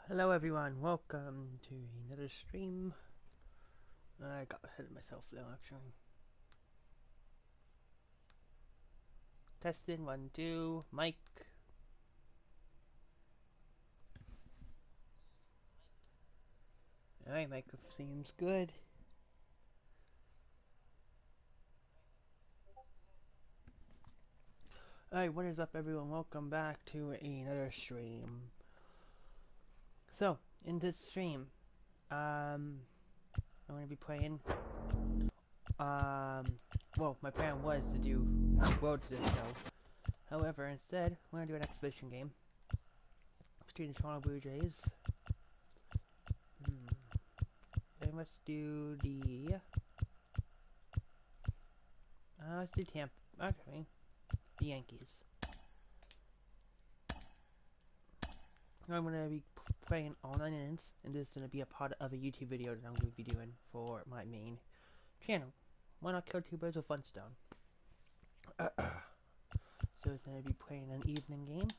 Hello everyone, welcome to another stream. I got ahead of myself now actually. Testing, 1, 2, mic. Alright, mic seems good. Alright, what is up everyone, welcome back to another stream. So, in this stream, I'm going to be playing, well, my plan was to do VOD to this show. However, instead, we're going to do an exhibition game between the Toronto Blue Jays. Let's do the... let's do Tampa. Okay. The Yankees. I'm going to be playing all 9 innings, and this is going to be a part of a YouTube video that I'm going to be doing for my main channel. Why not kill two birds with one stone? So it's going to be playing an evening game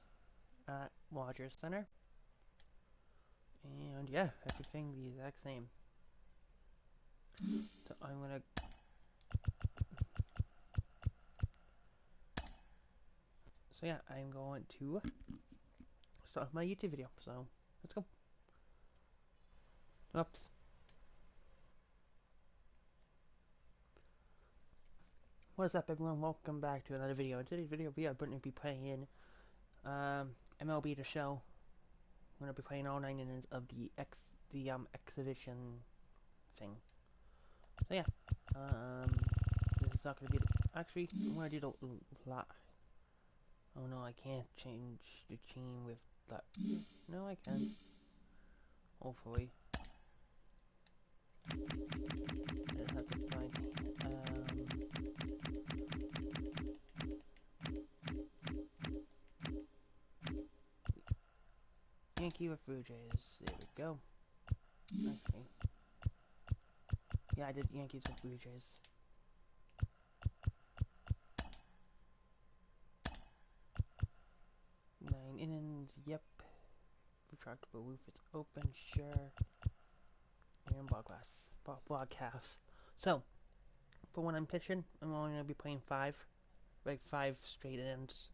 at Rogers Center. And yeah, everything the exact same. So I'm going to... So yeah, I'm going to start my YouTube video, so let's go. Oops. What is up everyone, welcome back to another video. In today's video we are going to be playing MLB The Show. I'm going to be playing all 9 innings of the exhibition thing. So yeah, this is not going to be actually, I'm going to do the lot. Oh no, I can't change the team with that. No, I can. Hopefully. I have to find Yankee with Blue Jays. There we go. Okay. Yeah, I did Yankees with Blue Jays. Nine innings, yep. Retractable roof, it's open, sure. And broadcast. So, for when I'm pitching, I'm only going to be playing 5 straight innings.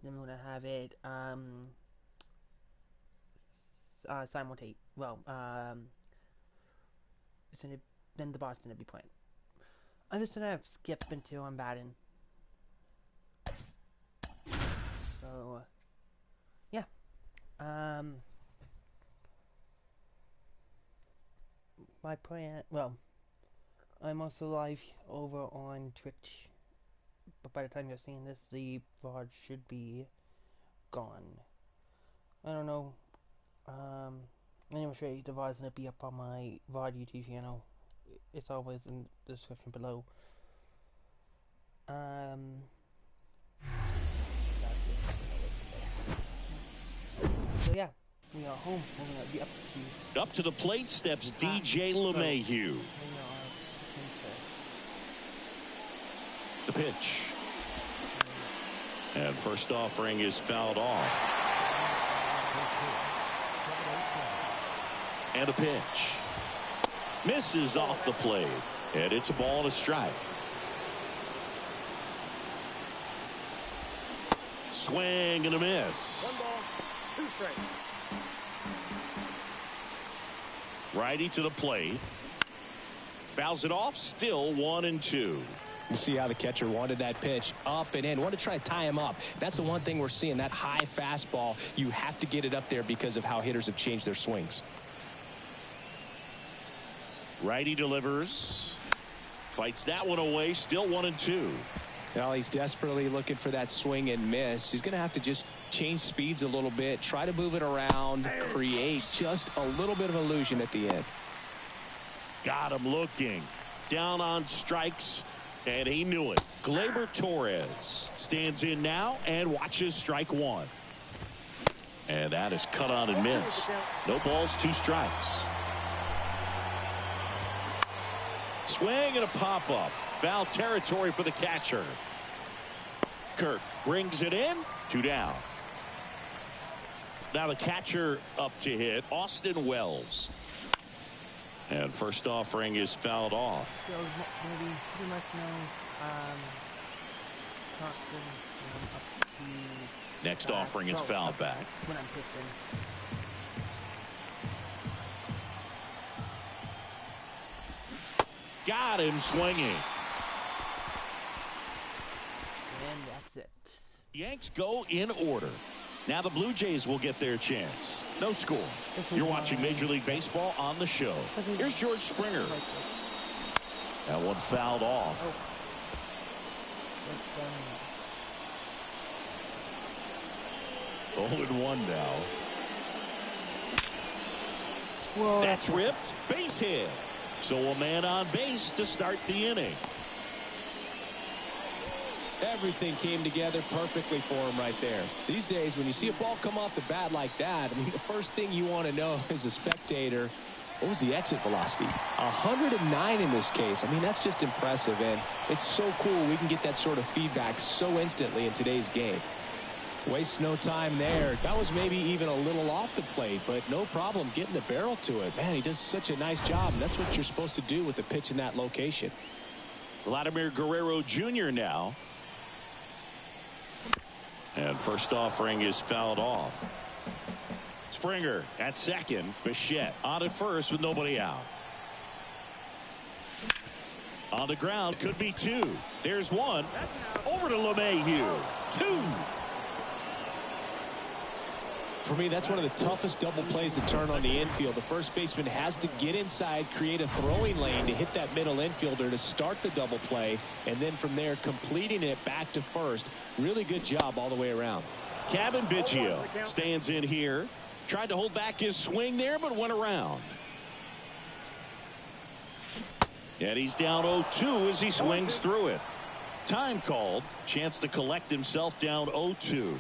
Then I'm going to have it, simultate. Well, then the Boston will be playing. I'm just going to skip until I'm batting. So, yeah. My plan, well, I'm also live over on Twitch, but by the time you're seeing this, the VOD should be gone. I don't know, anyway, the VOD's gonna be up on my VOD YouTube channel. It's always in the description below. So yeah, we are home. We're gonna be up to the plate steps DJ LeMahieu. The pitch. And first offering is fouled off. And a pitch. Misses off the plate. And it's a ball and a strike. Swing and a miss. 1 ball, 2 strikes. Righty to the plate. Fouls it off. Still 1-2. You see how the catcher wanted that pitch up and in. Want to try to tie him up. That's the one thing we're seeing, that high fastball. You have to get it up there because of how hitters have changed their swings. Righty delivers. Fights that one away. Still 1-2. Well, he's desperately looking for that swing and miss. He's going to have to just change speeds a little bit, try to move it around, create just a little bit of illusion at the end. Got him looking. Down on strikes, and he knew it. Gleyber Torres stands in now and watches strike 1. And that is cut on and missed. No balls, 2 strikes. Swing and a pop-up. Foul territory for the catcher. Kirk brings it in. 2 down. Now the catcher up to hit, Austin Wells. And first offering is fouled off. So maybe pretty much up to Next offering is fouled back. When I'm pitching. Got him swinging. And that's it. Yanks go in order. Now the Blue Jays will get their chance. No score. You're watching Major League Baseball on the show. Here's George Springer. That one fouled off. 0-1 now. Whoa, that's ripped. Base hit. So a man on base to start the inning. Everything came together perfectly for him right there. These days, when you see a ball come off the bat like that, I mean, the first thing you want to know as a spectator, what was the exit velocity? 109 in this case. I mean, that's just impressive, and it's so cool we can get that sort of feedback so instantly in today's game. Wastes no time there. That was maybe even a little off the plate, but no problem getting the barrel to it. Man, he does such a nice job, and that's what you're supposed to do with the pitch in that location. Vladimir Guerrero Jr. now. And first offering is fouled off. Springer at second. Bichette on at first with nobody out. On the ground, could be two. There's one. Over to LeMahieu. Two. For me, that's one of the toughest double plays to turn on the infield. The first baseman has to get inside, create a throwing lane to hit that middle infielder to start the double play, and then from there completing it back to first. Really good job all the way around. Kevin Biggio stands in here. Tried to hold back his swing there, but went around. And he's down 0-2 as he swings through it. Time called. Chance to collect himself down 0-2.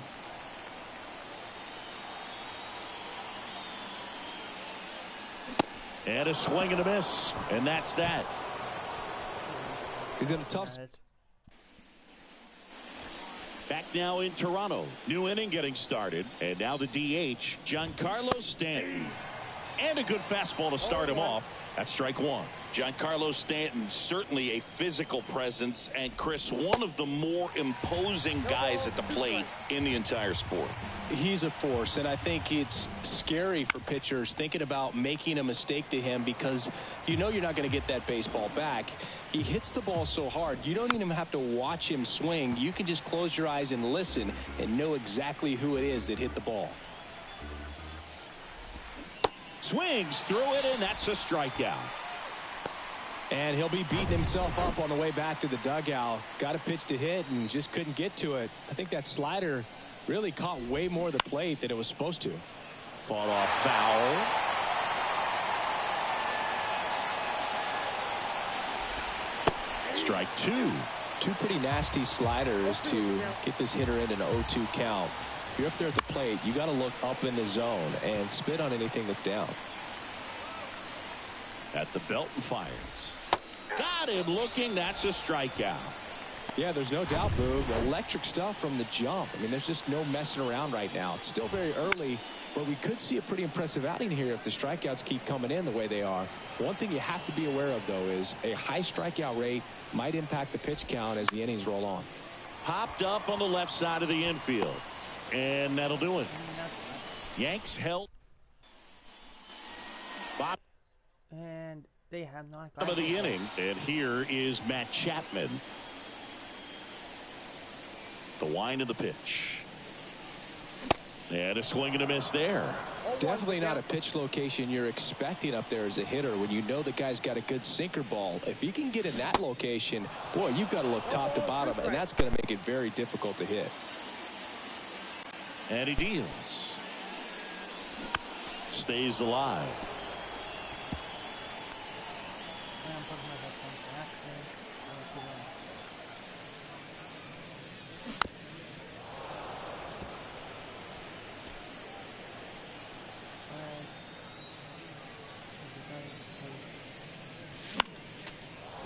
And a swing and a miss. And that's that. He's in a tough spot. Back now in Toronto. New inning getting started. And now the DH, Giancarlo Stanton. And a good fastball to start him off. That's strike one. Giancarlo Stanton, certainly a physical presence, and Chris, one of the more imposing guys at the plate in the entire sport. He's a force, and I think it's scary for pitchers thinking about making a mistake to him because you know you're not going to get that baseball back. He hits the ball so hard, you don't even have to watch him swing. You can just close your eyes and listen and know exactly who it is that hit the ball. Swings through it, and that's a strikeout. And he'll be beating himself up on the way back to the dugout. Got a pitch to hit and just couldn't get to it. I think that slider really caught way more of the plate than it was supposed to. Fought off foul. Strike two. Two pretty nasty sliders to get this hitter in an 0-2 count. If you're up there at the plate, you got to look up in the zone and spit on anything that's down. At the belt and fires. Got him looking. That's a strikeout. Yeah, there's no doubt, Boog. Electric stuff from the jump. I mean, there's just no messing around right now. It's still very early, but we could see a pretty impressive outing here if the strikeouts keep coming in the way they are. One thing you have to be aware of, though, is a high strikeout rate might impact the pitch count as the innings roll on. Popped up on the left side of the infield. And that'll do it. Yanks held. And they have not Top of the inning, and here is Matt Chapman. The wind of the pitch. And a swing and a miss there. Definitely not a pitch location you're expecting up there as a hitter when you know the guy's got a good sinker ball. If he can get in that location, boy, you've got to look top to bottom, and that's going to make it very difficult to hit. And he deals. Stays alive.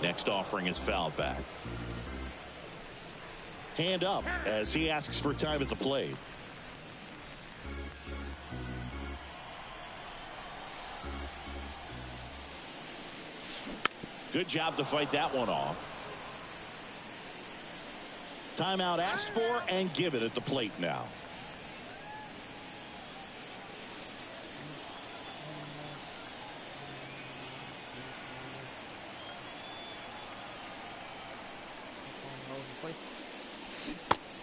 Next offering is fouled back. Hand up as he asks for time at the plate. Good job to fight that one off. Timeout asked for and given at the plate now.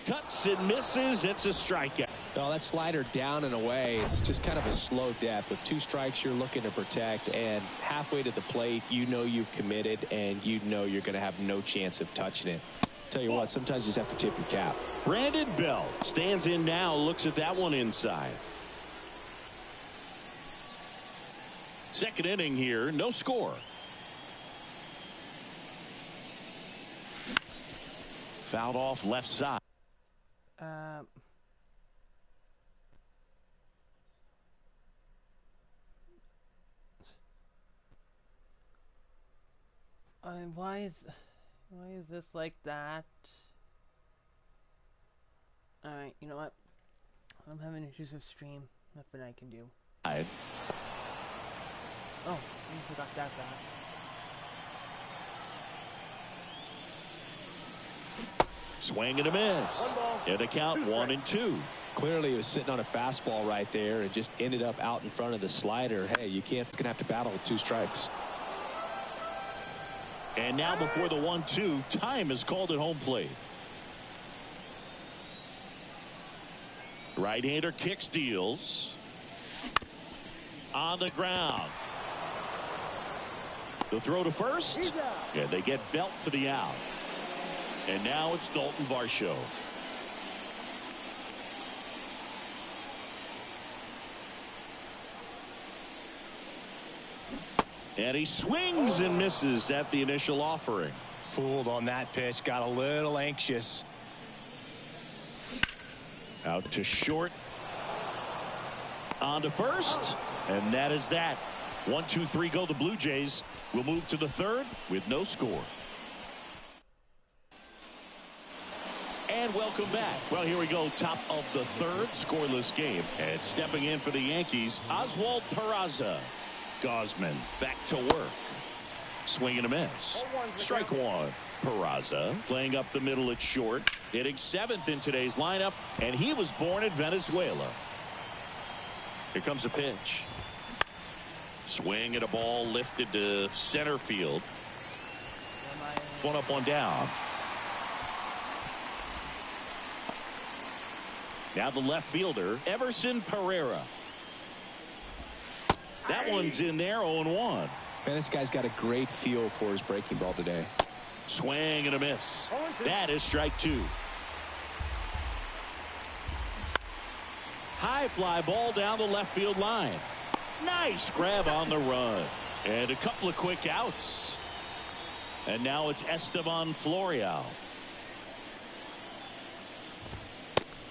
Cuts and misses. It's a strikeout. Oh, that slider down and away. It's just kind of a slow death. With 2 strikes, you're looking to protect, and halfway to the plate, you know you've committed, and you know you're going to have no chance of touching it. Tell you what, sometimes you just have to tip your cap. Brandon Bell stands in now, looks at that one inside. Second inning here, no score. Fouled off left side. Why is this like that? Alright, you know what? I'm having issues with stream. Nothing I can do. Oh, I forgot that back. Swing and a miss. And the count 1-2. Clearly, he was sitting on a fastball right there and just ended up out in front of the slider. Hey, you can't gonna have to battle with 2 strikes. And now before the 1-2, time is called at home plate. Right-hander kick steals. On the ground. The throw to first. And they get Belt for the out. And now it's Dalton Varsho. And he swings and misses at the initial offering. Fooled on that pitch, got a little anxious. Out to short. On to first. And that is that. 1, 2, 3 go the Blue Jays. We'll move to the third with no score. And welcome back. Well, here we go. Top of the third, scoreless game. And stepping in for the Yankees, Oswald Peraza. Gosman back to work. Swing and a miss. Strike one. Peraza playing up the middle at short. Hitting 7th in today's lineup. And he was born in Venezuela. Here comes a pitch. Swing at a ball lifted to center field. One up, one down. Now the left fielder, Everson Pereira. That one's in there, 0-1. Man, this guy's got a great feel for his breaking ball today. Swing and a miss. That is strike 2. High fly ball down the left field line. Nice grab on the run. And a couple of quick outs. And now it's Esteban Florial.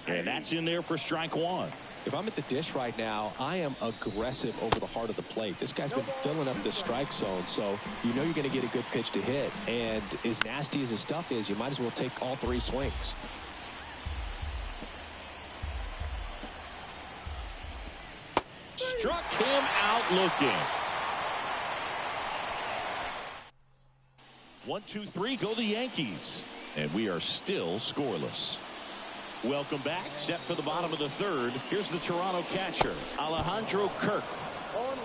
And that's in there for strike 1. If I'm at the dish right now, I am aggressive over the heart of the plate. This guy's been filling up the strike zone, so you know you're going to get a good pitch to hit. And as nasty as his stuff is, you might as well take all 3 swings. Struck him out looking. 1, 2, 3 go the Yankees. And we are still scoreless. Welcome back. Set for the bottom of the third. Here's the Toronto catcher, Alejandro Kirk.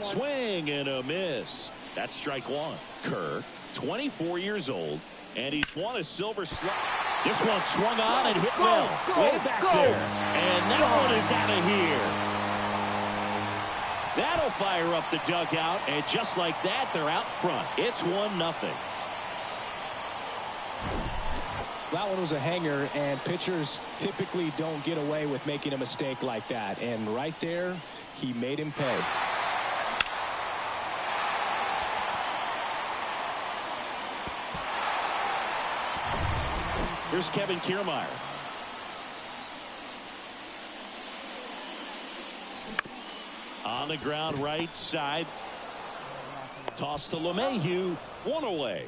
Swing and a miss. That's strike 1. Kirk, 24 years old, and he's won a silver slug. This one swung on and hit well. Way back there. And that one is out of here. That'll fire up the dugout, and just like that, they're out front. It's 1-0. That one was a hanger, and pitchers typically don't get away with making a mistake like that. And right there, he made him pay. Here's Kevin Kiermaier. On the ground right side. Toss to LeMahieu. 1 away.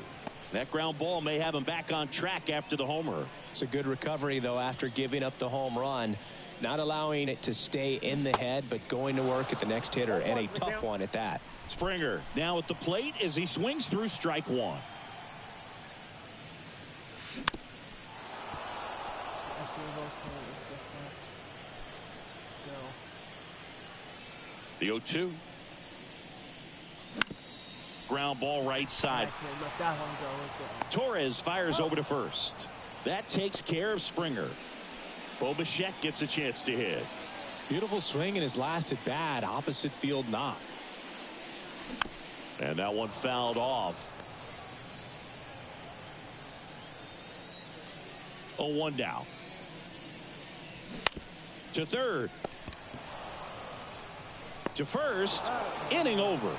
That ground ball may have him back on track after the homer. It's a good recovery, though, after giving up the home run. Not allowing it to stay in the head, but going to work at the next hitter, and a tough one at that. Springer now at the plate as he swings through strike 1. Go. The 0-2. Ground ball right side. Let that one go as well. Torres fires over to first. That takes care of Springer. Bo Bichette gets a chance to hit. Beautiful swing in his last at bat. Opposite field knock. And that one fouled off. 0-1 now. To third. To first. Inning over.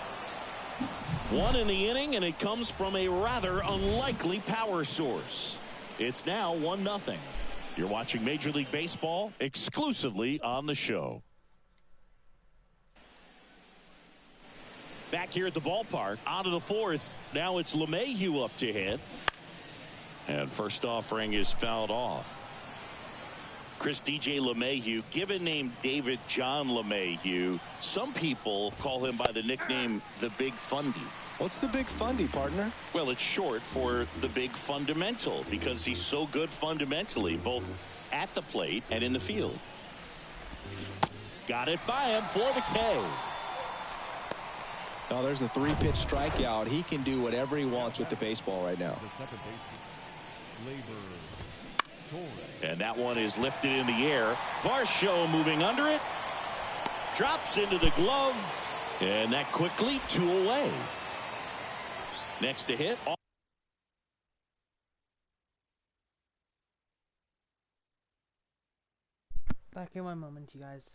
One in the inning, and it comes from a rather unlikely power source. It's now 1-0. You're watching Major League Baseball exclusively on the show. Back here at the ballpark, out of the fourth. Now it's LeMahieu up to hit. And first offering is fouled off. Chris DJ LeMahieu, given name David John LeMahieu. Some people call him by the nickname the Big Fundy. What's the Big Fundy, partner? Well, it's short for the big fundamental because he's so good fundamentally, both at the plate and in the field. Got it by him for the K. Oh, there's a 3-pitch strikeout. He can do whatever he wants with the baseball right now. And that one is lifted in the air. Varsho moving under it. Drops into the glove. And that quickly 2 away. Next to hit. Back in 1 moment, you guys.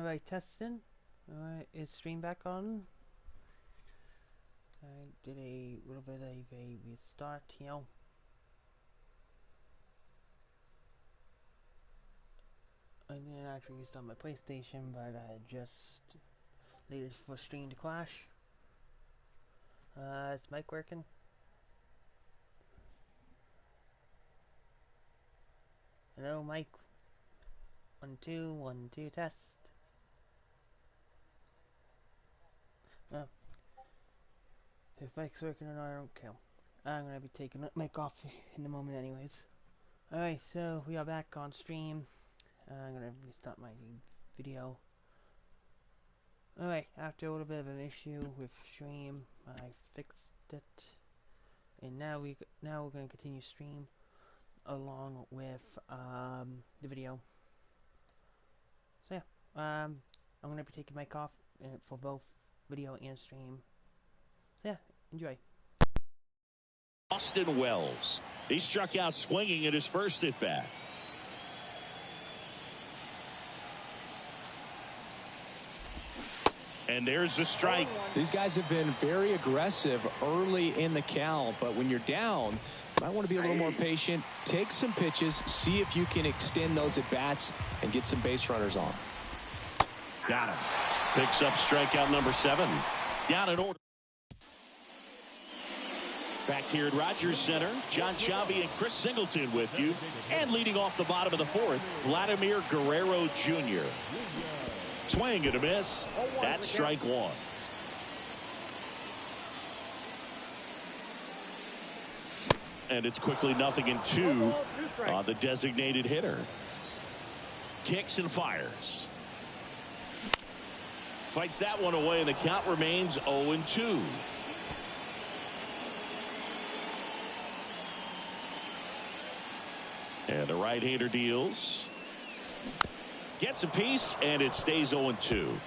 Alright, testing. Alright, is stream back on? I did a little bit of a restart here. I didn't actually restart my PlayStation, but I just needed for stream to crash. Is mic working? Hello, mic. 1 2 1 2 test. Oh. If mic's working or not, I don't care. I'm gonna be taking the mic off in a moment anyways. Alright, so we are back on stream. I'm gonna restart my video. Alright, after a little bit of an issue with stream, I fixed it. And now we're gonna continue stream along with the video. So yeah, I'm gonna be taking mic off for both video and stream. So yeah, enjoy. Austin Wells. He struck out swinging at his first at bat. And there's the strike. These guys have been very aggressive early in the count, but when you're down, you might want to be a little more patient. Take some pitches, see if you can extend those at bats and get some base runners on. Got him. Picks up strikeout number 7. Down in order. Back here at Rogers Center, John Sciambi and Chris Singleton with you. And leading off the bottom of the 4th, Vladimir Guerrero Jr. Swing and a miss. That's strike 1. And it's quickly 0-2 on the designated hitter. Kicks and fires. Fights that one away, and the count remains 0-2. And the right-hander deals. Gets a piece, and it stays 0-2.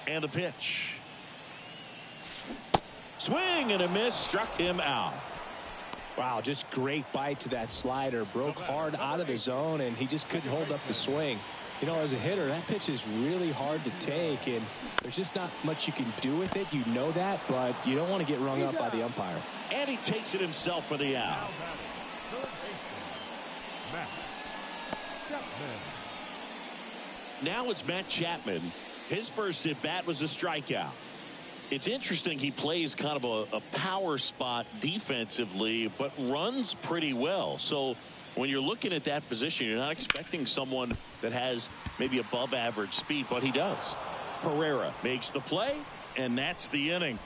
And the pitch. Swing and a miss, struck him out. Wow, just great bite to that slider. Broke hard out of the zone, and he just couldn't hold up the swing. You know, as a hitter, that pitch is really hard to take, and there's just not much you can do with it. You know that, but you don't want to get rung up by the umpire. And he takes it himself for the out. Now it's Matt Chapman. His first at bat was a strikeout. It's interesting, he plays kind of a power spot defensively, but runs pretty well. So when you're looking at that position, you're not expecting someone that has maybe above average speed, but he does. Pereira makes the play, and that's the inning.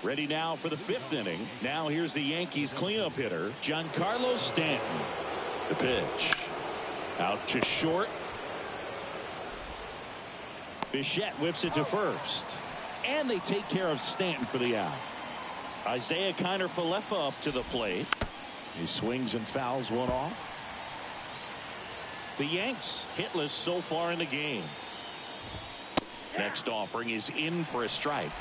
Ready now for the 5th inning. Now here's the Yankees cleanup hitter, Giancarlo Stanton. The pitch. Out to short. Bichette whips it to first. And they take care of Stanton for the out. Isaiah Kiner-Falefa up to the plate. He swings and fouls one off. The Yanks hitless so far in the game. Next offering is in for a strike.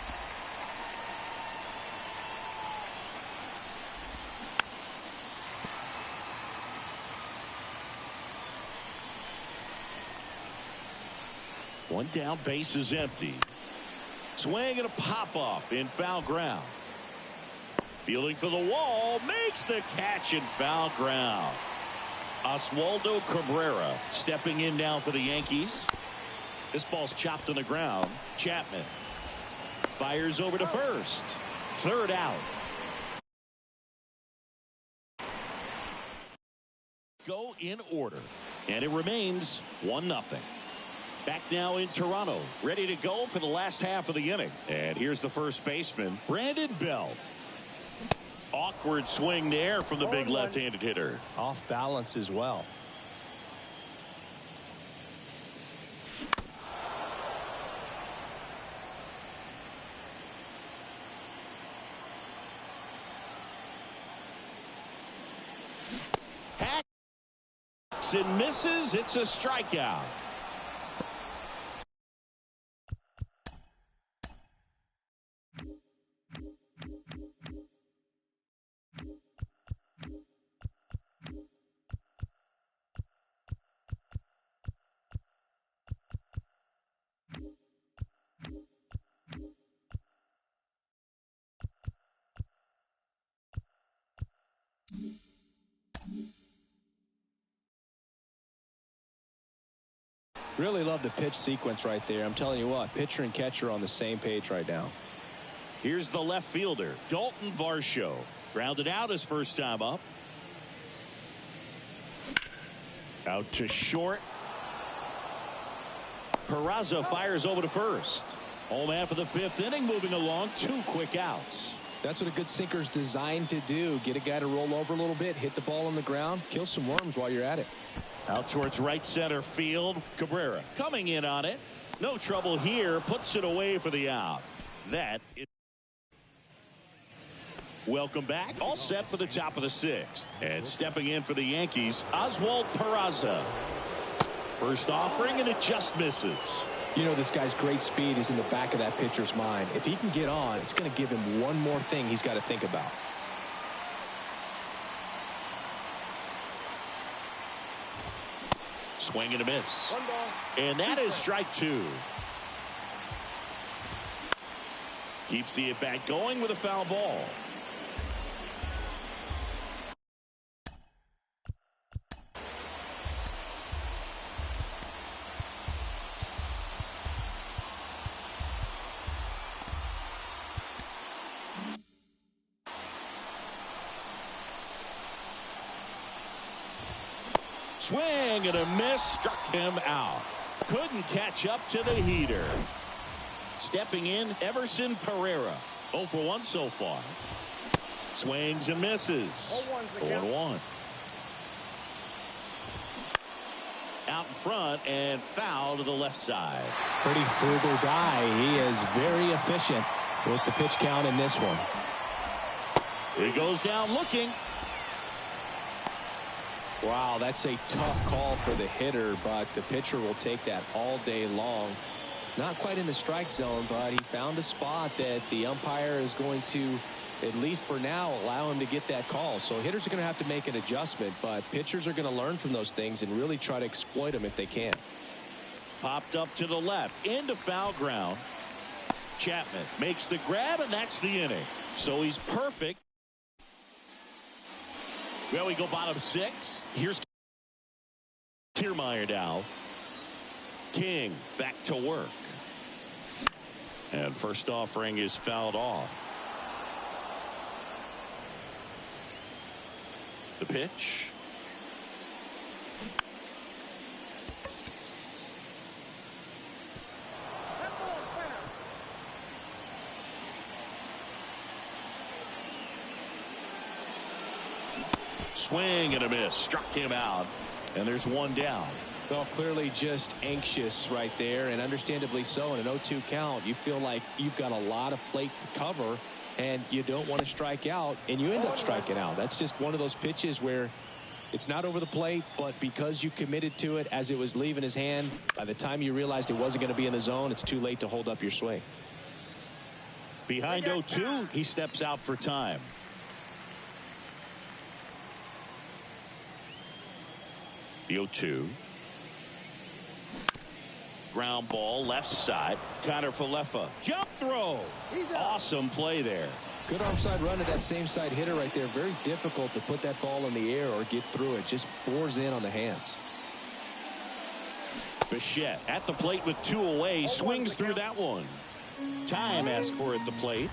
One down, base is empty. Swing and a pop-up in foul ground. Fielding for the wall, makes the catch in foul ground. Oswaldo Cabrera stepping in now for the Yankees. This ball's chopped on the ground. Chapman fires over to first. 3rd out. Go in order. And it remains 1-0. Back now in Toronto, ready to go for the last half of the inning. And here's the first baseman, Brandon Belt. Awkward swing there from the big left-handed hitter. Off balance as well. Hacks and misses. It's a strikeout. Really love the pitch sequence right there. I'm telling you what, pitcher and catcher are on the same page right now. Here's the left fielder, Dalton Varsho. Grounded out his first time up. Out to short. Peraza fires over to first. Home after the 5th inning, moving along, 2 quick outs. That's what a good sinker's designed to do. Get a guy to roll over a little bit, hit the ball on the ground, kill some worms while you're at it. Out towards right center field. Cabrera coming in on it. No trouble here. Puts it away for the out. That is. Welcome back. All set for the top of the 6th. And stepping in for the Yankees, Oswald Peraza. First offering, and it just misses. You know, this guy's great speed is in the back of that pitcher's mind. If he can get on, it's going to give him one more thing he's got to think about. Swing and a miss. And that is strike 2. Keeps the at-bat going with a foul ball. Swing and a miss, struck him out. Couldn't catch up to the heater. Stepping in, Everson Pereira. 0 for 1 so far. Swings and misses. 0-1. Out in front and foul to the left side. Pretty frugal guy. He is very efficient with the pitch count in this one. He goes down looking. Wow, that's a tough call for the hitter, but the pitcher will take that all day long. Not quite in the strike zone, but he found a spot that the umpire is going to, at least for now, allow him to get that call. So hitters are going to have to make an adjustment, but pitchers are going to learn from those things and really try to exploit them if they can. Popped up to the left, into foul ground. Chapman makes the grab, and that's the inning. So he's perfect. Well, we go bottom 6. Here's Kiermaier now. King back to work. And first offering is fouled off. The pitch. Swing and a miss. Struck him out. And there's one down. Well, clearly just anxious right there, and understandably so. In an 0-2 count, you feel like you've got a lot of plate to cover, and you don't want to strike out, and you end up striking out. That's just one of those pitches where it's not over the plate, but because you committed to it as it was leaving his hand, by the time you realized it wasn't going to be in the zone, it's too late to hold up your swing. Behind 0-2, he steps out for time. The 0-2. Ground ball left side. Connor Falefa. Jump throw. Awesome play there. Good onside run to that same side hitter right there. Very difficult to put that ball in the air or get through it. Just bores in on the hands. Bichette at the plate with 2 away. Swings through that one. Time asked for it at the plate.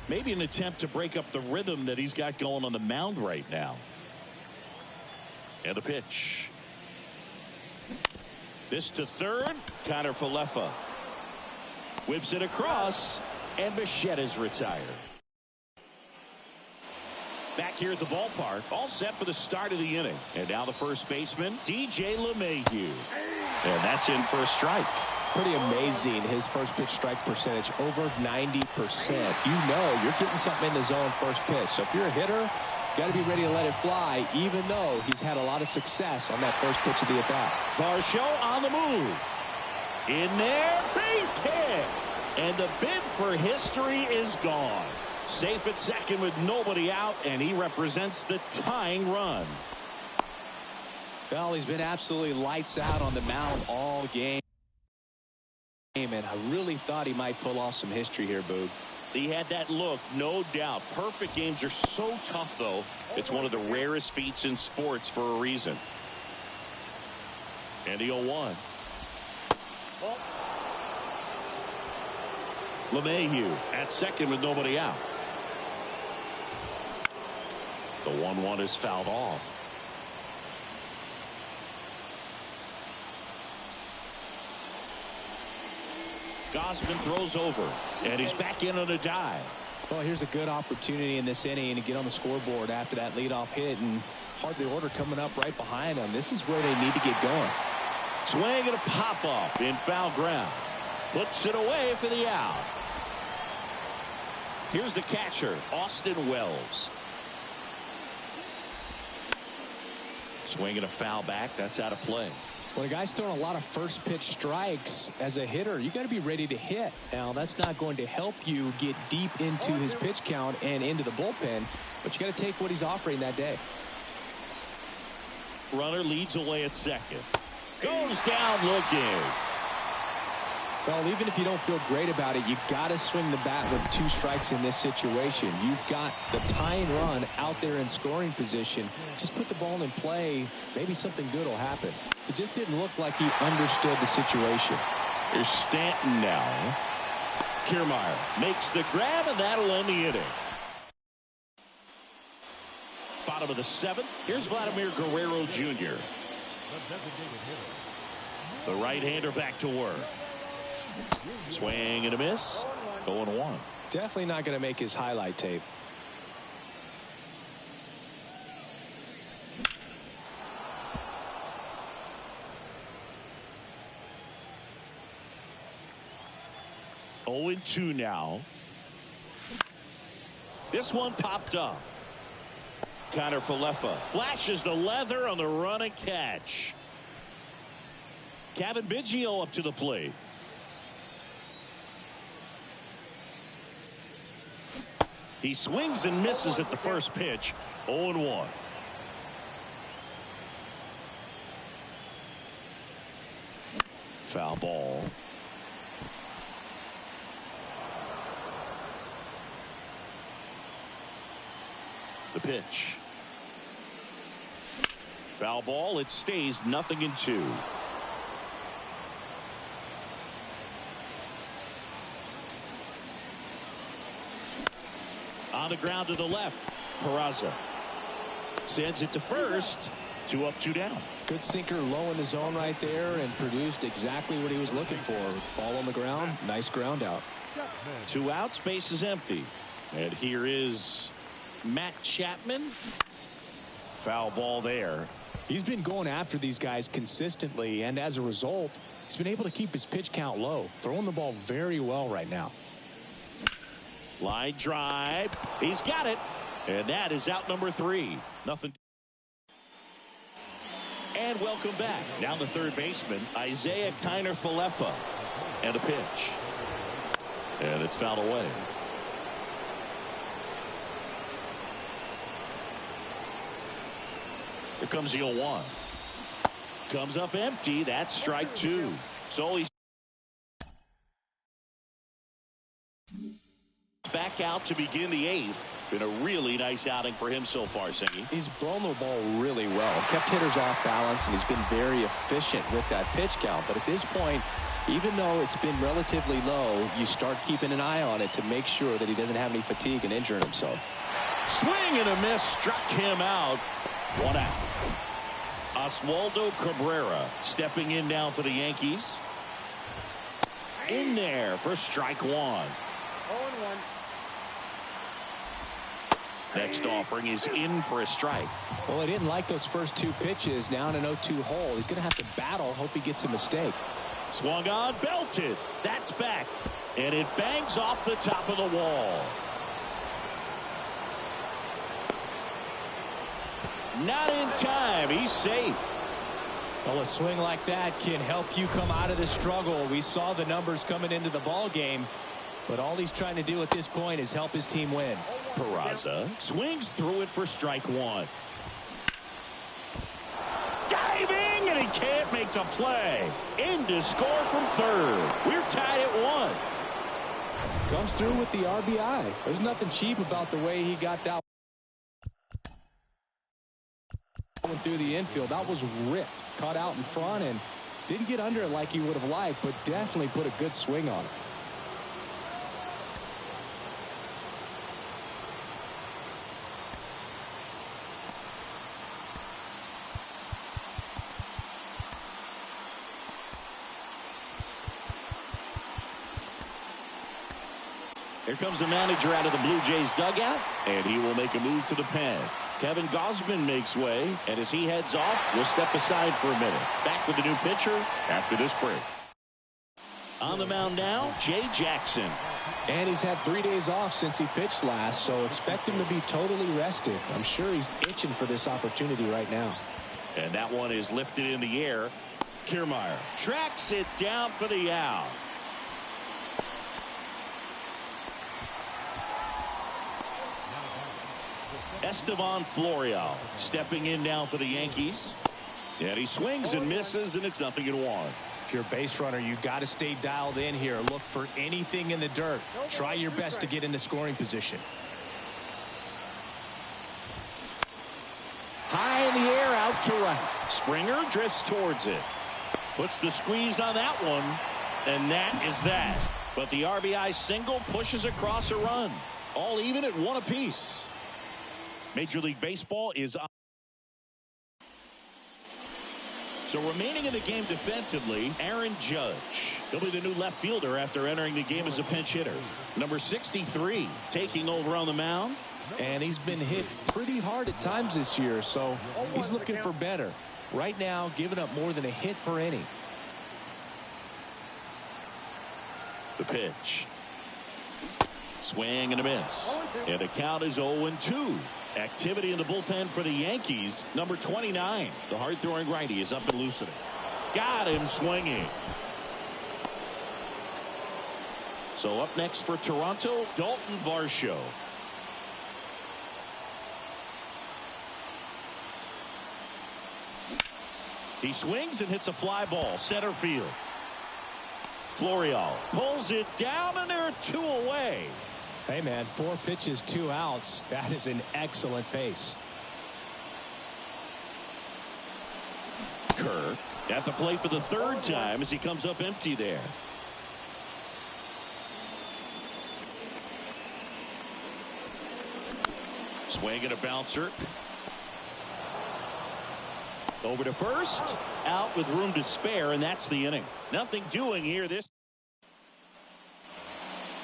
Maybe an attempt to break up the rhythm that he's got going on the mound right now. And a pitch. This to third. Connor Falefa whips it across, and Bichette is retired. Back here at the ballpark, all set for the start of the inning. And now the first baseman, DJ LeMahieu. And that's in for a strike. Pretty amazing, his first pitch strike percentage, over 90%. You know you're getting something in the zone first pitch. So if you're a hitter, got to be ready to let it fly, even though he's had a lot of success on that first pitch of the at-bat. Varsho on the move. In there, base hit. And the bid for history is gone. Safe at second with nobody out, and he represents the tying run. Well, he's been absolutely lights out on the mound all game. And I really thought he might pull off some history here, Boog. He had that look, no doubt. Perfect games are so tough, though. It's one of the rarest feats in sports for a reason. And the 0-1. LeMahieu at second with nobody out. The 1-1 is fouled off. Gausman throws over, and he's back in on a dive. Well, here's a good opportunity in this inning to get on the scoreboard after that leadoff hit, and hardly order coming up right behind them. This is where they need to get going. Swing and a pop-up in foul ground. Puts it away for the out. Here's the catcher, Austin Wells. Swing and a foul back. That's out of play. When a guy's throwing a lot of first pitch strikes as a hitter, you got to be ready to hit. Now, that's not going to help you get deep into his pitch count and into the bullpen, but you got to take what he's offering that day. Runner leads away at second. Goes down looking. Well, even if you don't feel great about it, you got to swing the bat with 2 strikes in this situation. You've got the tying run out there in scoring position. Just put the ball in play. Maybe something good will happen. It just didn't look like he understood the situation. Here's Stanton now. Kiermaier makes the grab, and that'll end the inning. Bottom of the 7th. Here's Vladimir Guerrero Jr. The right-hander back to work. Swing and a miss. 0-1. Definitely not going to make his highlight tape. Oh, 2 now. This one popped up. Connor Falefa flashes the leather on the run and catch. Kevin Biggio up to the plate. He swings and misses at the first pitch. 0-1. Foul ball. The pitch. Foul ball. It stays 0-2. On the ground to the left. Peraza sends it to first. 2 up, 2 down. Good sinker low in the zone right there and produced exactly what he was looking for. Ball on the ground. Nice ground out. 2 outs. Base is empty. And here is Matt Chapman. Foul ball there. He's been going after these guys consistently, and as a result, he's been able to keep his pitch count low. Throwing the ball very well right now. Line drive. He's got it. And that is out number 3. Nothing. And welcome back. Now the third baseman, Isaiah Kiner Falefa. And a pitch. And it's fouled away. Here comes the 0-1. Comes up empty. That's strike 2. So he's back out to begin the 8th. Been a really nice outing for him so far, Singy. He's thrown the ball really well. Kept hitters off balance, and he's been very efficient with that pitch count. But at this point, even though it's been relatively low, you start keeping an eye on it to make sure that he doesn't have any fatigue and injuring himself. Swing and a miss struck him out. 1 out. Oswaldo Cabrera stepping in now for the Yankees. In there for strike 1. 0-1. Next offering is in for a strike. Well, he didn't like those first 2 pitches. Now in an 0-2 hole. He's going to have to battle. Hope he gets a mistake. Swung on, belted. That's back. And it bangs off the top of the wall. Not in time. He's safe. Well, a swing like that can help you come out of the struggle. We saw the numbers coming into the ball game, but all he's trying to do at this point is help his team win. Peraza swings through it for strike 1. Diving, and he can't make the play. In to score from third. We're tied at 1. Comes through with the RBI. There's nothing cheap about the way he got that through the infield. That was ripped. Caught out in front, and Didn't get under it like he would have liked, but definitely put a good swing on it. Here comes the manager out of the Blue Jays dugout, and he will make a move to the pen. Kevin Gausman makes way, and as he heads off, we'll step aside for a minute. Back with the new pitcher after this break. On the mound now, Jay Jackson. And he's had 3 days off since he pitched last, so expect him to be totally rested. I'm sure he's itching for this opportunity right now. And that one is lifted in the air. Kiermaier tracks it down for the out. Estevan Florial stepping in now for the Yankees. And he swings and misses, and it's 0-1. If you're a base runner, you got to stay dialed in here. Look for anything in the dirt. Try your best to get into scoring position. High in the air, out to right. Springer drifts towards it. Puts the squeeze on that one, and that is that. But the RBI single pushes across a run. All even at 1 apiece. Major League Baseball is on. So remaining in the game defensively, Aaron Judge. He'll be the new left fielder after entering the game as a pinch hitter. Number 63 taking over on the mound. And he's been hit pretty hard at times this year, so he's looking for better. Right now, giving up more than a hit per inning. The pitch. Swing and a miss. And the count is 0-2. Activity in the bullpen for the Yankees. Number 29. The hard-throwing righty is up and loosening. Got him swinging. So up next for Toronto, Dalton Varsho. He swings and hits a fly ball. Center field. Florial pulls it down, and there are 2 away. Hey, man, 4 pitches, 2 outs. That is an excellent pace. Kerr at the plate for the 3rd time as he comes up empty there. Swing and a bouncer. Over to first. Out with room to spare, and that's the inning. Nothing doing here this.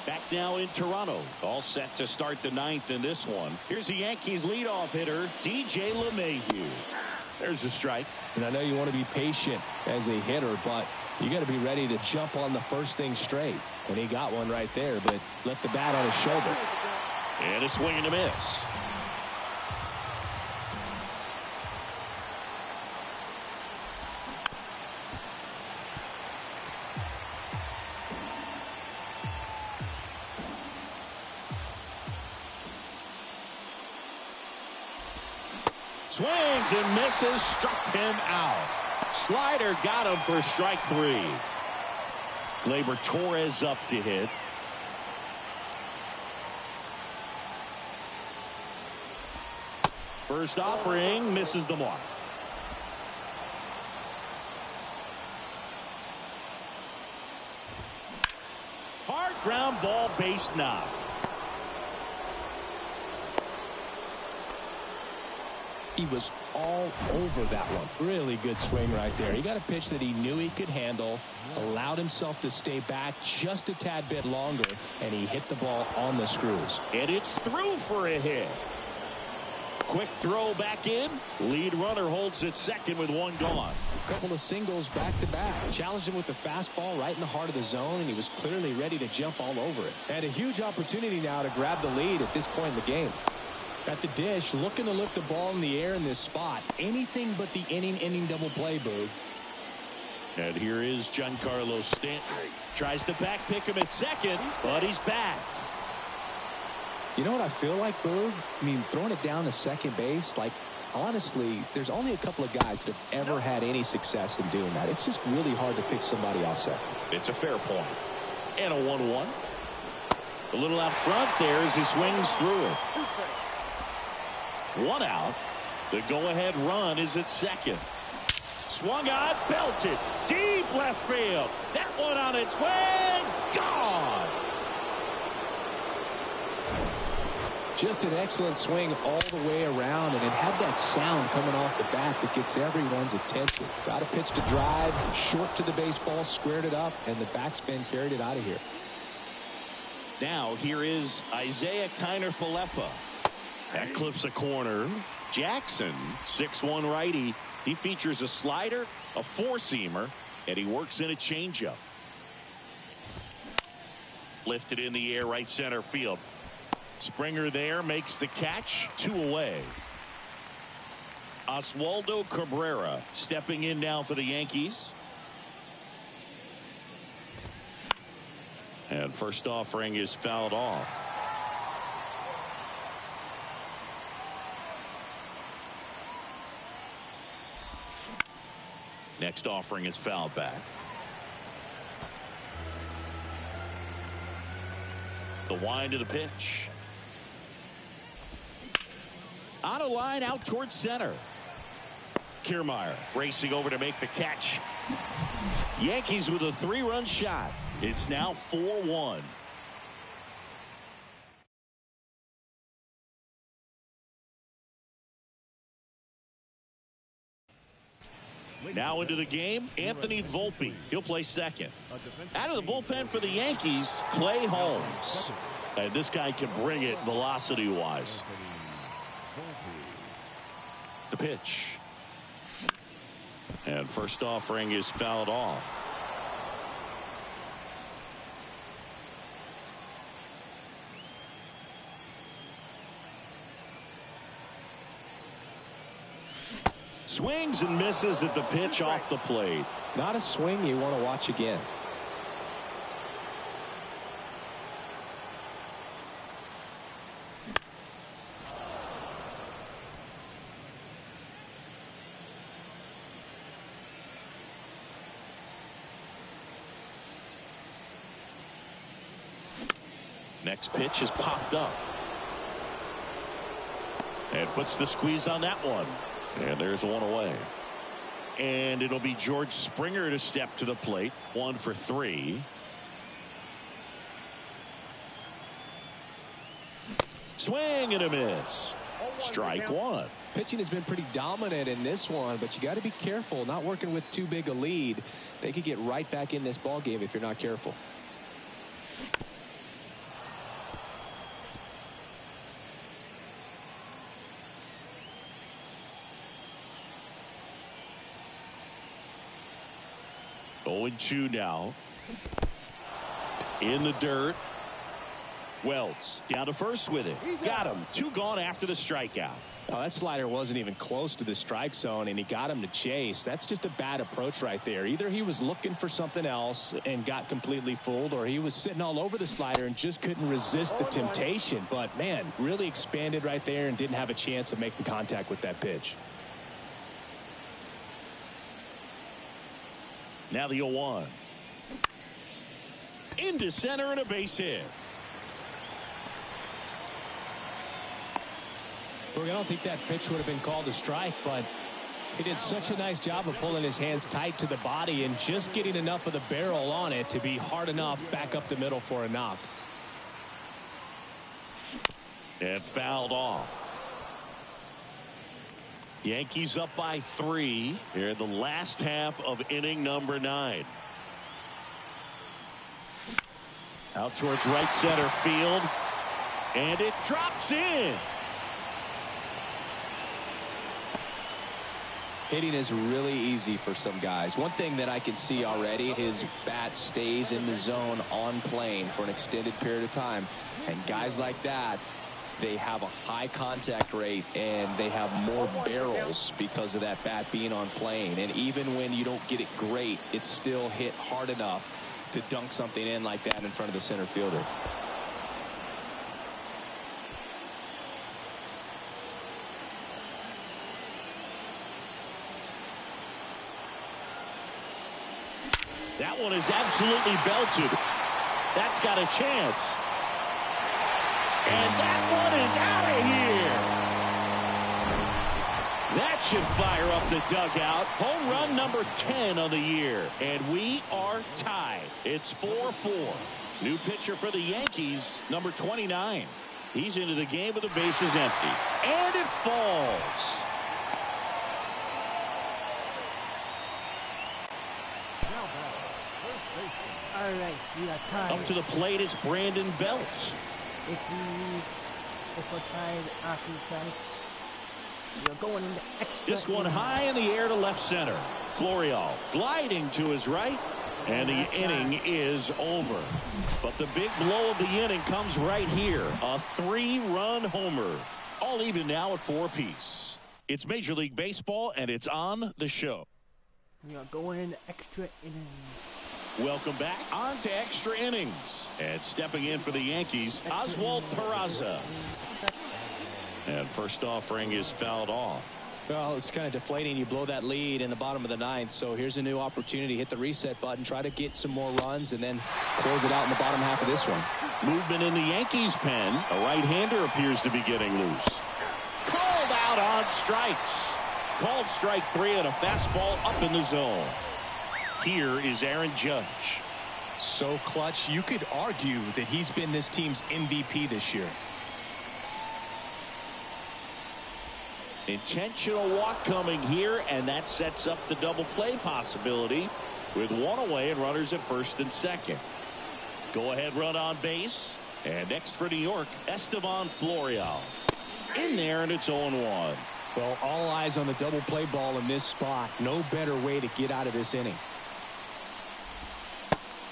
Back now in Toronto. All set to start the 9th in this one. Here's the Yankees leadoff hitter, DJ LeMahieu. There's a strike. And I know you want to be patient as a hitter, but you got to be ready to jump on the first thing straight. And he got one right there, but left the bat on his shoulder. And a swing and a miss. Swings and misses, struck him out. Slider got him for strike 3. Gleyber Torres up to hit. First offering misses the mark. Hard ground ball, base knock. He was all over that one. Really good swing right there. He got a pitch that he knew he could handle, allowed himself to stay back just a tad bit longer, and he hit the ball on the screws. And it's through for a hit. Quick throw back in. Lead runner holds at second with 1 gone. A couple of singles back to back. Challenged him with the fastball right in the heart of the zone, and he was clearly ready to jump all over it. And a huge opportunity now to grab the lead at this point in the game. At the dish, looking to lift the ball in the air in this spot. Anything but the inning double play, Boog. And here is Giancarlo Stanton. Tries to back pick him at second, but he's back. You know what I feel like, Boog? I mean, throwing it down to second base, like, honestly, there's only a couple of guys that have ever had any success in doing that. It's just really hard to pick somebody off second. It's a fair point. And a 1-1. A little out front there as he swings through it. 1 out. The go-ahead run is at second. Swung on, belted deep deep left field. That one on its way. Gone. Just an excellent swing all the way around, and it had that sound coming off the bat that gets everyone's attention. Got a pitch to drive, short to the baseball, squared it up, and the backspin carried it out of here. Now here is Isaiah Kiner-Falefa. That clips a corner. Jackson, 6'1" righty. He features a slider, a four-seamer, and he works in a changeup. Lifted in the air, right center field. Springer there makes the catch. 2 away. Oswaldo Cabrera stepping in now for the Yankees. And first offering is fouled off. Next offering is fouled back. The wind of the pitch. On a line out towards center. Kiermaier racing over to make the catch. Yankees with a 3-run shot. It's now 4-1. Now into the game, Anthony Volpe. He'll play second. Out of the bullpen for the Yankees, Clay Holmes. And this guy can bring it velocity-wise. The pitch. And first offering is fouled off. Swings and misses at the pitch off the plate. Not a swing you want to watch again. Next pitch is popped up. And puts the squeeze on that one. And there's one away. And it'll be George Springer to step to the plate. 1 for 3. Swing and a miss. Strike 1. Pitching has been pretty dominant in this one, but you got to be careful. Not working with too big a lead. They could get right back in this ball game if you're not careful. Oh, 2 now. In the dirt. Wells down to first with it. Got him. 2 gone after the strikeout. Oh, that slider wasn't even close to the strike zone, and he got him to chase. That's just a bad approach right there. Either he was looking for something else and got completely fooled, or he was sitting all over the slider and just couldn't resist the temptation. But, man, really expanded right there and didn't have a chance of making contact with that pitch. Now the 0-1. Into center and a base hit. I don't think that pitch would have been called a strike, but he did such a nice job of pulling his hands tight to the body and just getting enough of the barrel on it to be hard enough back up the middle for a knock. And fouled off. Yankees up by 3 here in the last half of inning number 9. Out towards right center field. And it drops in. Hitting is really easy for some guys. One thing that I can see already, his bat stays in the zone on plane for an extended period of time. And guys like that, they have a high contact rate and they have more barrels because of that bat being on plane. And even when you don't get it great, it's still hit hard enough to dunk something in like that in front of the center fielder. That one is absolutely belted. That's got a chance. And that one is out of here. That should fire up the dugout. Home run number 10 on the year. And we are tied. It's 4-4. New pitcher for the Yankees, number 29. He's into the game with the bases empty. And it falls. All right, we got time. Up to the plate is Brandon Belt. If we're tied after the side, we're going into extra. This one high in the air to left center. Florial gliding to his right, and the inning is over. But the big blow of the inning comes right here. A 3-run homer. All even now at 4 apiece. It's Major League Baseball, and it's on the show. We are going into extra innings. Welcome back on to extra innings. And stepping in for the Yankees, Oswald Peraza. And first offering is fouled off. Well, it's kind of deflating. You blow that lead in the bottom of the 9th. So here's a new opportunity. Hit the reset button, try to get some more runs, and then close it out in the bottom half of this one. Movement in the Yankees pen. A right-hander appears to be getting loose. Called out on strikes. Called strike 3 and a fastball up in the zone. Here is Aaron Judge. So clutch, you could argue that he's been this team's MVP this year. Intentional walk coming here, and that sets up the double play possibility with 1 away and runners at first and second. Go ahead run on base. And next for New York, Esteban Florial. In there, and it's 0-1. Well, all eyes on the double play ball in this spot. No better way to get out of this inning.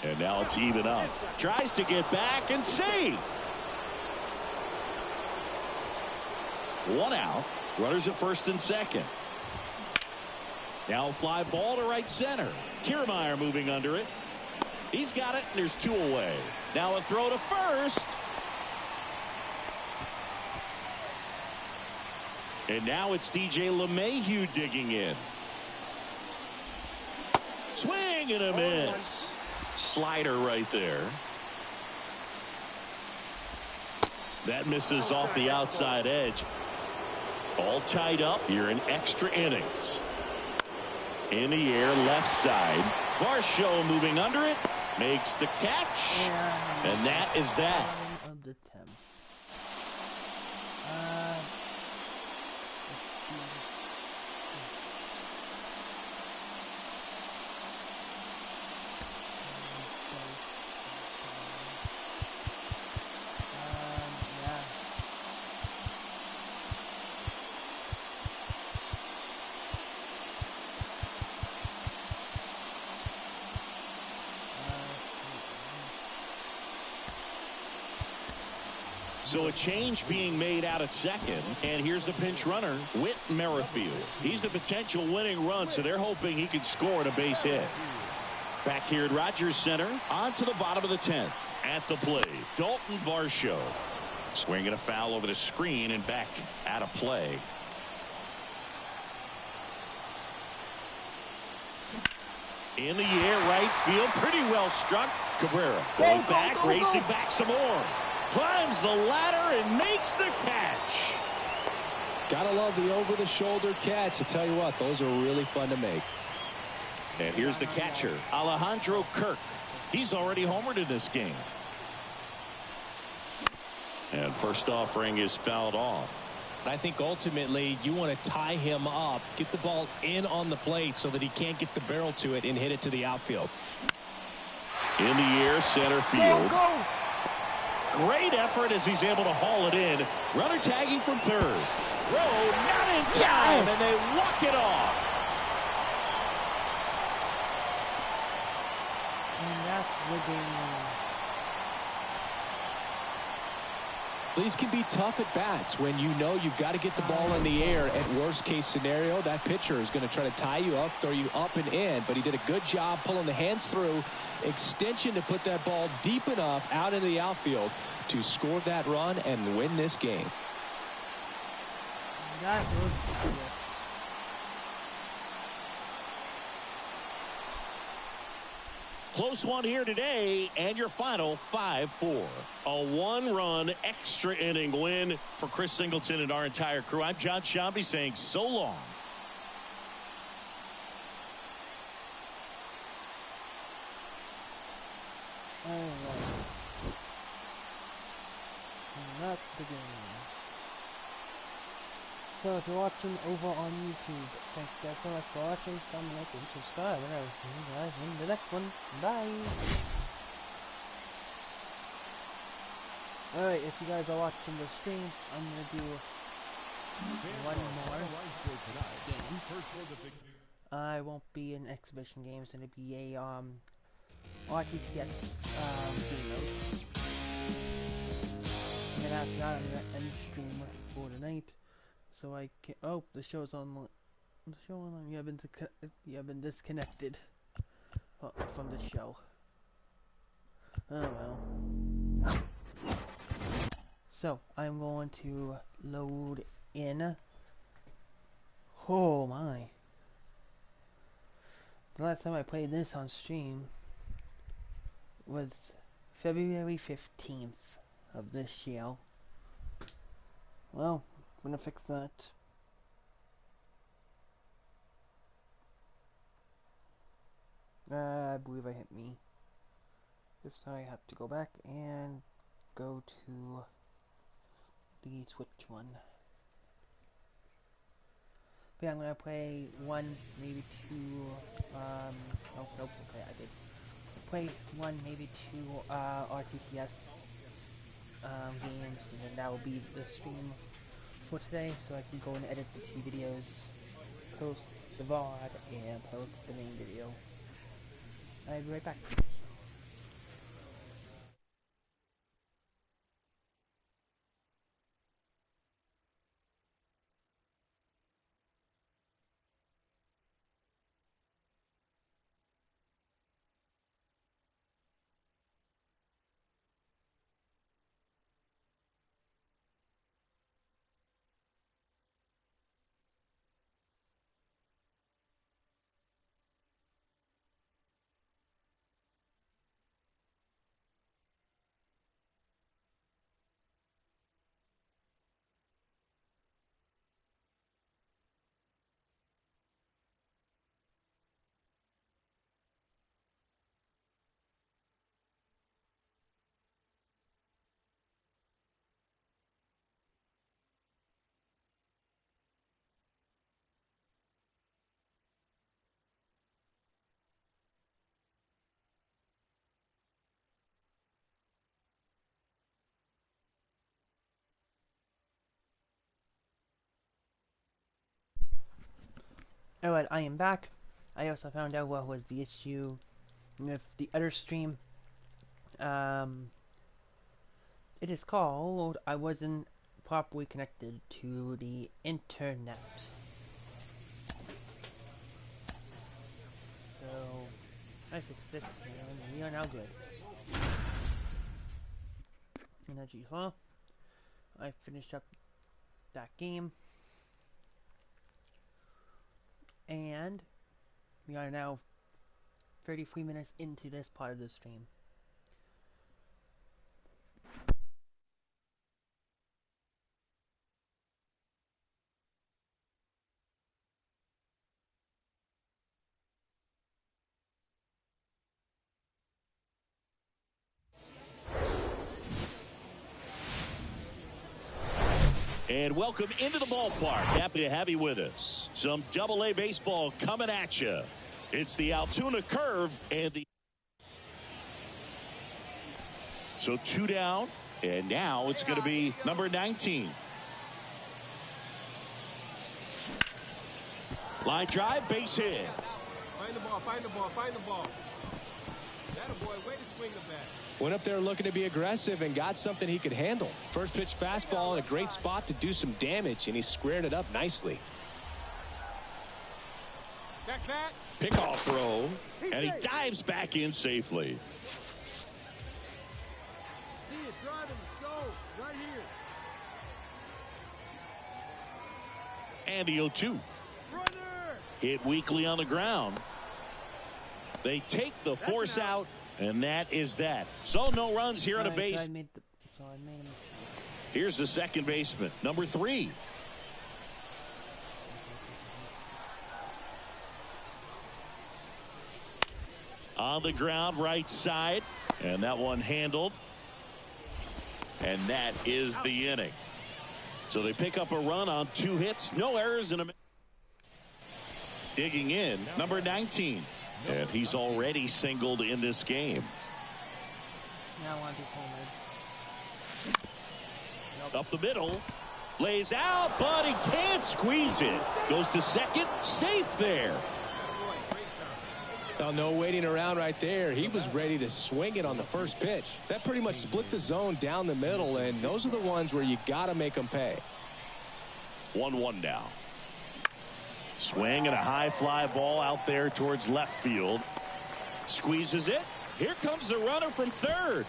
And now it's even up. Tries to get back and save. 1 out. Runners at first and second. Now a fly ball to right center. Kiermaier moving under it. He's got it, and there's 2 away. Now a throw to first. And now it's DJ LeMahieu digging in. Swing and a miss. Slider right there. That misses off the outside edge. All tied up here in extra innings. In the air, left side. Varsho moving under it. Makes the catch. And that is that. Of the 10th. So a change being made out at second, and here's the pinch runner, Whit Merrifield. He's a potential winning run, so they're hoping he can score at a base hit. Back here at Rogers Center, on to the bottom of the 10th. At the plate, Dalton Varsho. Swinging a foul over the screen and back out of play. In the air, right field, pretty well struck. Cabrera going back, racing back some more. Climbs the ladder and makes the catch. Gotta love the over-the-shoulder catch. I tell you what, those are really fun to make. And here's the catcher, Alejandro Kirk. He's already homered in this game. And first offering is fouled off. I think ultimately you want to tie him up, get the ball in on the plate so that he can't get the barrel to it and hit it to the outfield. In the air, center field. Great effort as he's able to haul it in. Runner tagging from third. Rowe not in time, and they walk it off. And that's the game. These can be tough at bats when you know you've got to get the ball in the air. At worst case scenario, that pitcher is going to try to tie you up, throw you up and in. But he did a good job pulling the hands through. Extension to put that ball deep enough out into the outfield to score that run and win this game. That was good. Close one here today, and your final 5-4. A one-run extra inning win for Chris Singleton and our entire crew. I'm John Shambi saying so long. Alright. And that's the game. So if you're watching over on YouTube, thank you guys so much for watching. Comment, like, and subscribe. And I will see you guys in the next one. Bye! Alright, if you guys are watching the stream, I'm gonna do one more game. I won't be an exhibition game, it's gonna be a RTTS game mode. And then after that, I'm gonna end stream for tonight. So I can. Oh, the show's on. The show online. You have been disconnected from the show. Oh well. So I'm going to load in. Oh my! The last time I played this on stream was February 15th of this year. Well, I'm gonna fix that. I believe I hit me. This time I have to go back and go to the Twitch one. But yeah, I'm gonna play one, maybe two, nope, okay, I did. Play one, maybe two, RTTS, games, and then that will be the stream for today, so I can go and edit the two videos, post the VOD, and post the main video. I'll be right back. Alright, I am back. I also found out what was the issue with the other stream. It is called I wasn't properly connected to the internet. So I fixed it and we are now good. And as you saw, I finished up that game. And we are now 33 minutes into this part of the stream. And welcome into the ballpark. Happy to have you with us. Some Double-A baseball coming at you. It's the Altoona curve and the... So 2 down, and now it's going to be number 19. Line drive, base hit. Find the ball, find the ball, find the ball. That boy, way to swing the bat. Went up there looking to be aggressive and got something he could handle. First pitch fastball in a great spot to do some damage, and he squared it up nicely. Back, back. Pickoff throw, and he dives back in safely. See it driving, let's go. Right here. And the 0-2. Runner. Hit weakly on the ground. They take the force out, and that is that. So no runs here on a base. So I made a mistake. Here's the second baseman, number 3. On the ground, right side, and that one handled. And that is the inning. So they pick up a run on 2 hits, no errors in a minute. Digging in, number 19. And he's already singled in this game. Now I want to be homered. Up the middle. Lays out, but he can't squeeze it. Goes to second, safe there. Oh, no waiting around right there. He was ready to swing it on the first pitch. That pretty much split the zone down the middle, and those are the ones where you got to make them pay. 1-1 now. Swing and a high fly ball out there towards left field. Squeezes it. Here comes the runner from third.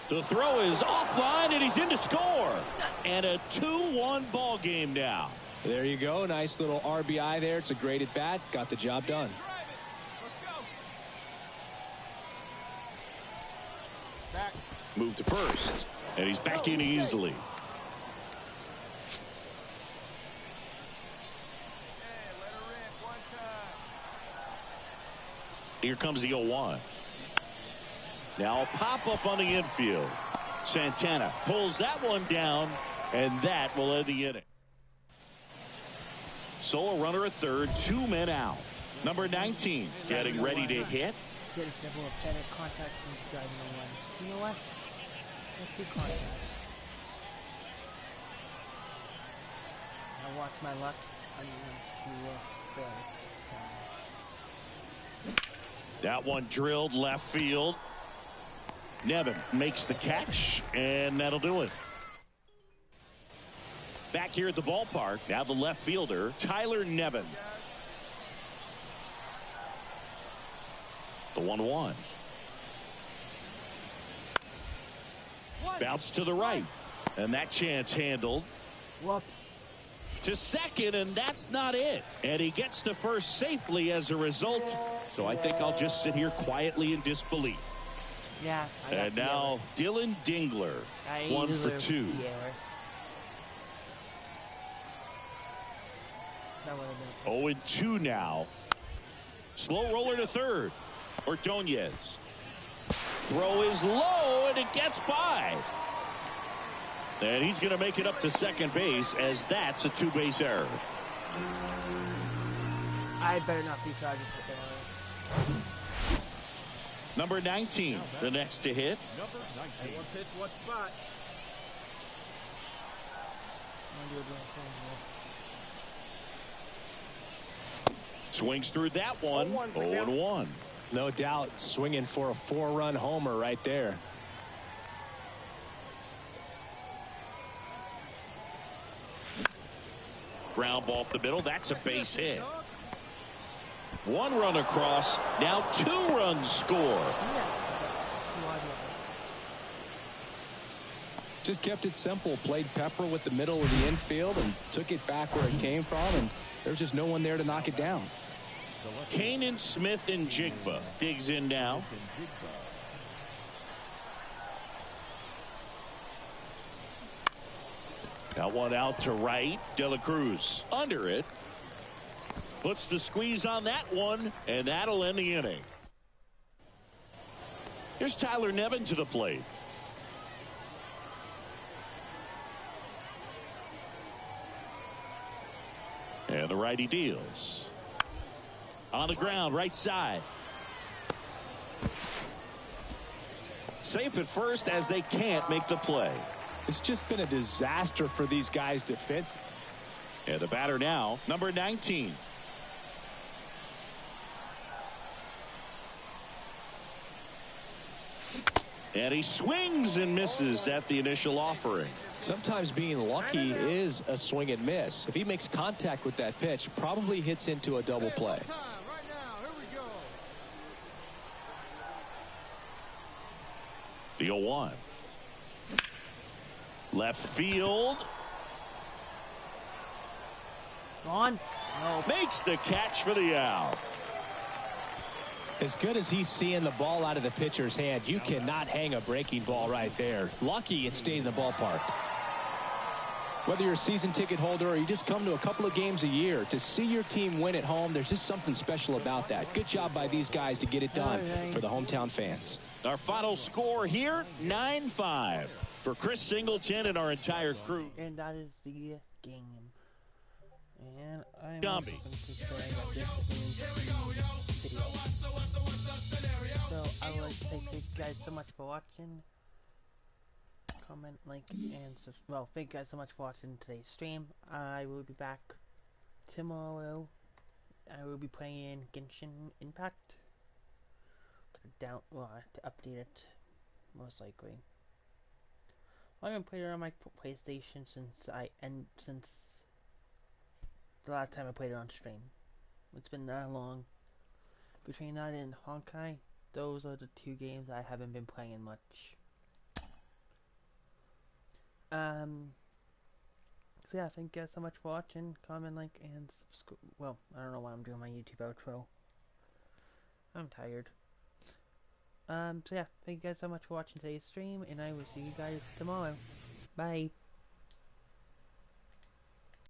The throw is offline, and he's in to score. And a 2-1 ball game now. There you go. Nice little RBI there. It's a great at bat. Got the job done. Move to first, and he's back in easily. Here comes the 0-1. Now a pop-up on the infield. Santana pulls that one down, and that will end the inning. So a runner at third, 2 men out. Number 19 getting ready to hit. Get a better contact since driving the one. You know what? Let's do contact. Now watch my luck. I'm going to first. That one drilled left field. Nevin makes the catch, and that'll do it. Back here at the ballpark, now the left fielder, Tyler Nevin. The 1-1. Bounce to the right, and that chance handled. Whoops. To second, and that's not it. And he gets to first safely as a result. So I think I'll just sit here quietly in disbelief. Yeah. And now Dylan Dingler, 1 for 2. That would have been 0-2 now. Slow roller to third. Ordonez. Throw is low, and it gets by. And he's going to make it up to second base, as that's a 2-base error. I better not be charged with the error. Number 19, the next to hit. Number 19. One pitch, one spot. Swings through that one. 0-1. No doubt swinging for a 4-run homer right there. Ground ball up the middle. That's a base hit. 1 run across. Now 2 runs score. Just kept it simple. Played Pepper with the middle of the infield and took it back where it came from, and there's just no one there to knock it down. Kanan Smith and Jigba digs in now. Got one out to right. De La Cruz under it. Puts the squeeze on that one, and that'll end the inning. Here's Tyler Nevin to the plate. And the righty deals. On the ground, right side. Safe at first as they can't make the play. It's just been a disaster for these guys defensively. And the batter now, number 19. And he swings and misses at the initial offering. Sometimes being lucky is a swing and miss. If he makes contact with that pitch, probably hits into a double play. Right now, here we go. The 0-1. Left field. On. No. Makes the catch for the out. As good as he's seeing the ball out of the pitcher's hand, you cannot hang a breaking ball right there. Lucky it stayed in the ballpark. Whether you're a season ticket holder or you just come to a couple of games a year, to see your team win at home, there's just something special about that. Good job by these guys to get it done for the hometown fans. Our final score here, 9-5 for Chris Singleton and our entire crew. And that is the game. And I'm Gumby. So I would like to say thank you guys so much for watching. Comment, like, and well, thank you guys so much for watching today's stream. I will be back tomorrow. I will be playing Genshin Impact. To update it, most likely. I haven't played it on my PlayStation since the last time I played it on stream. It's been that long. Between that and Honkai, those are the two games I haven't been playing much. So yeah, thank you guys so much for watching. Comment, like, and subscribe. Well, I don't know why I'm doing my YouTube outro. I'm tired. So yeah, thank you guys so much for watching today's stream, and I will see you guys tomorrow. Bye.